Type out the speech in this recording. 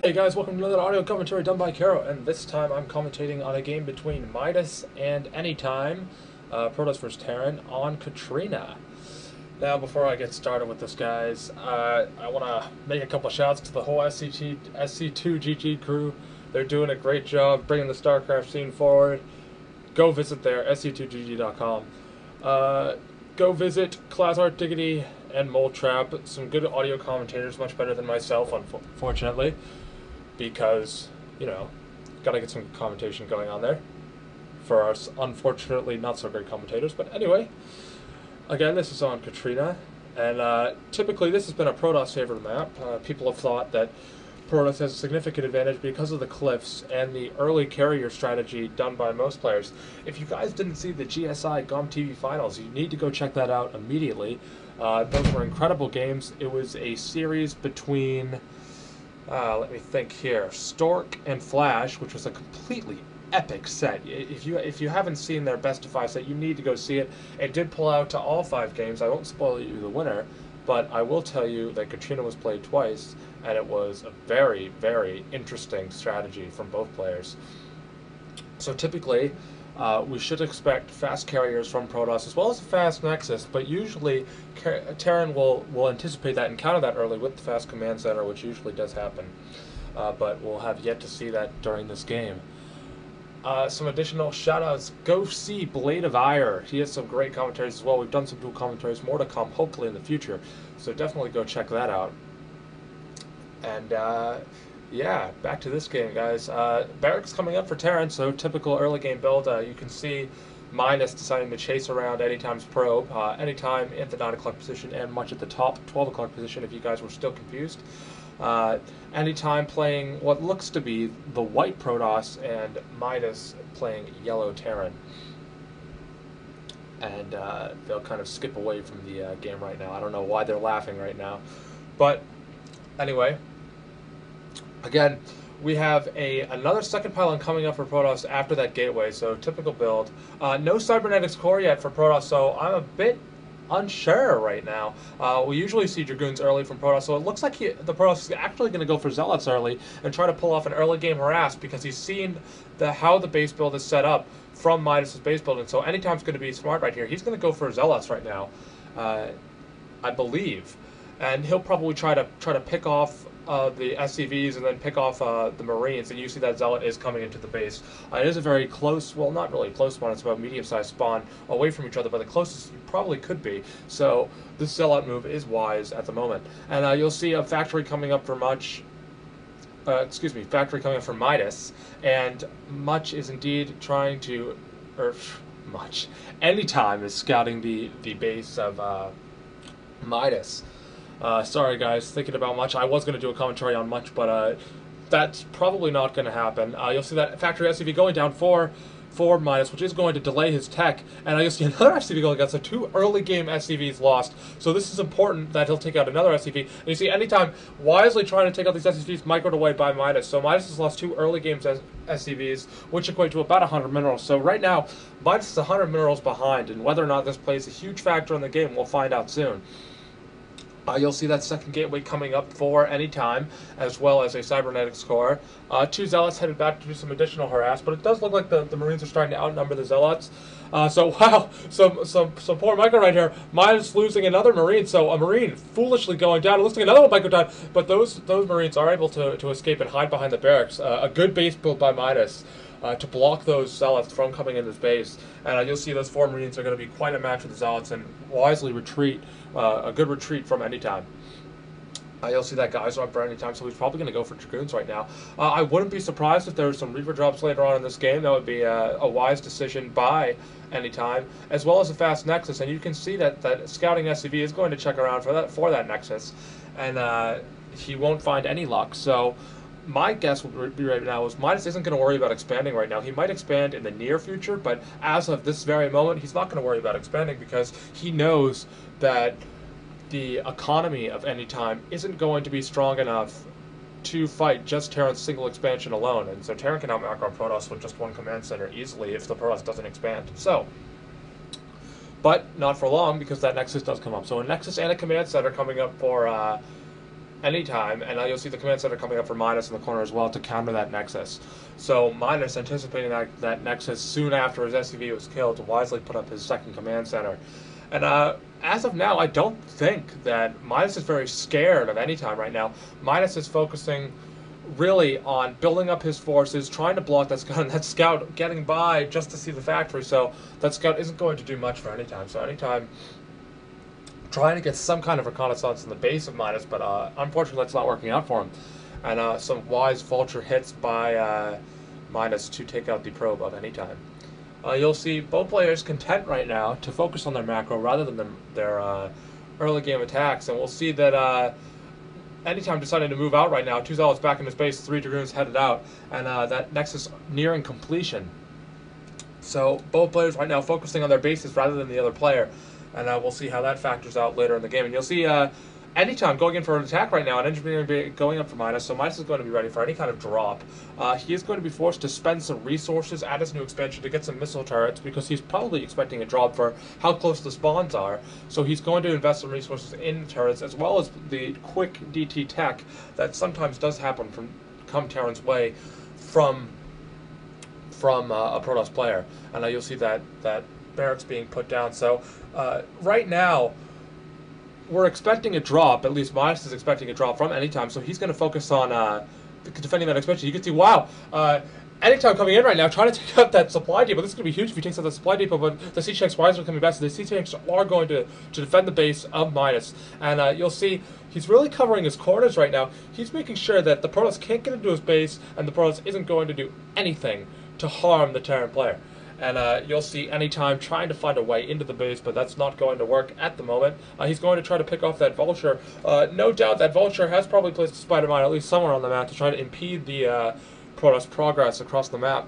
Hey guys, welcome to another audio commentary done by Karo, and this time I'm commentating on a game between Midas and Anytime, Protoss vs. Terran, on Katrina. Now, before I get started with this, guys, I want to make a couple shouts to the whole SC2GG crew. They're doing a great job bringing the StarCraft scene forward. Go visit their sc2gg.com. Go visit Class Art Diggity and Mole Trap, some good audio commentators, much better than myself, unfortunately. Because, you know, gotta get some commentation going on there for our unfortunately not so great commentators. But anyway, again, this is on Katrina, and typically this has been a Protoss favored map. People have thought that Protoss has a significant advantage because of the cliffs and the early carrier strategy done by most players. If you guys didn't see the GSI GOM TV finals, you need to go check that out immediately. Those were incredible games. It was a series between let me think here. Stork and Flash, which was a completely epic set. If you haven't seen their best of 5 set, you need to go see it. It did pull out to all 5 games. I won't spoil you the winner, but I will tell you that Katrina was played twice, and it was a very, very interesting strategy from both players. So typically, we should expect fast carriers from Protoss as well as a fast Nexus, but usually Terran will anticipate that and counter that early with the fast command center, which usually does happen. But we'll have yet to see that during this game. Some additional shoutouts. Go see Blade of Ire. He has some great commentaries as well. We've done some dual commentaries, more to come hopefully in the future. So definitely go check that out. And yeah, back to this game, guys. Barracks coming up for Terran, so typical early game build. You can see Midas deciding to chase around Anytime's probe, Anytime at the 9 o'clock position and much at the top 12 o'clock position if you guys were still confused. Anytime playing what looks to be the white Protoss and Midas playing yellow Terran. And they'll kind of skip away from the game right now. I don't know why they're laughing right now. But anyway, again, we have another second pylon coming up for Protoss after that gateway, so typical build. No cybernetics core yet for Protoss, so I'm a bit unsure right now. We usually see Dragoons early from Protoss, so it looks like the Protoss is actually going to go for Zealots early and try to pull off an early game harass because he's seen how the base build is set up from Midas' base building. So Anytime's going to be smart right here. He's going to go for Zealots right now, I believe, and he'll probably try to pick off the SCVs and then pick off the Marines, and you see that Zealot is coming into the base. It is a very close, well, not really close spawn, it's about medium-sized spawn away from each other, but the closest you probably could be. So this Zealot move is wise at the moment. And you'll see a factory coming up for factory coming up for Midas, and Much is indeed trying to, Anytime is scouting the base of Midas. Sorry guys, thinking about Much. I was going to do a commentary on Much, but that's probably not going to happen. You'll see that factory SCV going down for Midas, which is going to delay his tech, and you'll see another SCV going down, so 2 early game SCVs lost. So this is important that he'll take out another SCV. And you see Anytime wisely trying to take out these SCVs microed away by Midas. So Midas has lost 2 early games SCVs, which equate to about 100 minerals. So right now, Midas is 100 minerals behind, and whether or not this plays a huge factor in the game, we'll find out soon. You'll see that second gateway coming up for Anytime, as well as a cybernetics core. 2 Zealots headed back to do some additional harass, but it does look like the Marines are starting to outnumber the Zealots. So wow, some poor micro right here. Midas losing another Marine, so a Marine foolishly going down. It looks like another one micro died, but those Marines are able to escape and hide behind the barracks. A good base build by Midas to block those Zealots from coming into his base. And you'll see those 4 Marines are going to be quite a match with the Zealots and wisely retreat, a good retreat from Anytime. You'll see that guys are up for Anytime, so he's probably going to go for Dragoons right now. I wouldn't be surprised if there were some Reaver drops later on in this game. That would be a wise decision by Anytime, as well as a fast Nexus. And you can see that scouting SCV is going to check around for that Nexus, and he won't find any luck. So my guess would be right now is Midas isn't going to worry about expanding right now. He might expand in the near future, but as of this very moment, he's not going to worry about expanding because he knows that the economy of Anytime isn't going to be strong enough to fight just Terran's single expansion alone. And so Terran can out-macro Protoss with just 1 command center easily if the Protoss doesn't expand. So, but not for long because that Nexus does come up. So a Nexus and a command center coming up for Anytime, and you'll see the command center coming up for Midas in the corner as well to counter that Nexus. So Midas, anticipating that Nexus soon after his SCV was killed, wisely put up his second command center. And as of now, I don't think that Midas is very scared of Anytime right now. Midas is focusing really on building up his forces, trying to block that scout, and that scout getting by just to see the factory, so that scout isn't going to do much for Anytime. So Anytime trying to get some kind of reconnaissance in the base of Midas, but unfortunately that's not working out for him. And some wise vulture hits by Midas to take out the probe of Anytime. You'll see both players content right now to focus on their macro rather than their early game attacks, and we'll see that Anytime deciding to move out right now. 2 Zealots back in his base, 3 Dragoons headed out, and that Nexus nearing completion. So both players right now focusing on their bases rather than the other player, and we'll see how that factors out later in the game. And you'll see Anytime going in for an attack right now, and engineering going up for Midas, so Midas is going to be ready for any kind of drop. He is going to be forced to spend some resources at his new expansion to get some missile turrets, because he's probably expecting a drop for how close the spawns are. So he's going to invest some resources in turrets, as well as the quick DT tech that sometimes does happen from come Terran's way from a Protoss player. And you'll see that barracks being put down. So right now, we're expecting a drop, at least Midas is expecting a drop from Anytime, so he's going to focus on defending that expansion. You can see, wow, Anytime coming in right now, trying to take out that supply depot. This is going to be huge if he takes out the supply depot, but the siege tanks wisely coming back, so the siege tanks are going to defend the base of Midas. And you'll see he's really covering his corners right now. He's making sure that the Protoss can't get into his base, and the Protoss isn't going to do anything to harm the Terran player. And you'll see Anytime trying to find a way into the base, but that's not going to work at the moment. He's going to try to pick off that Vulture. No doubt that Vulture has probably placed a spider mine at least somewhere on the map to try to impede the Protoss progress across the map.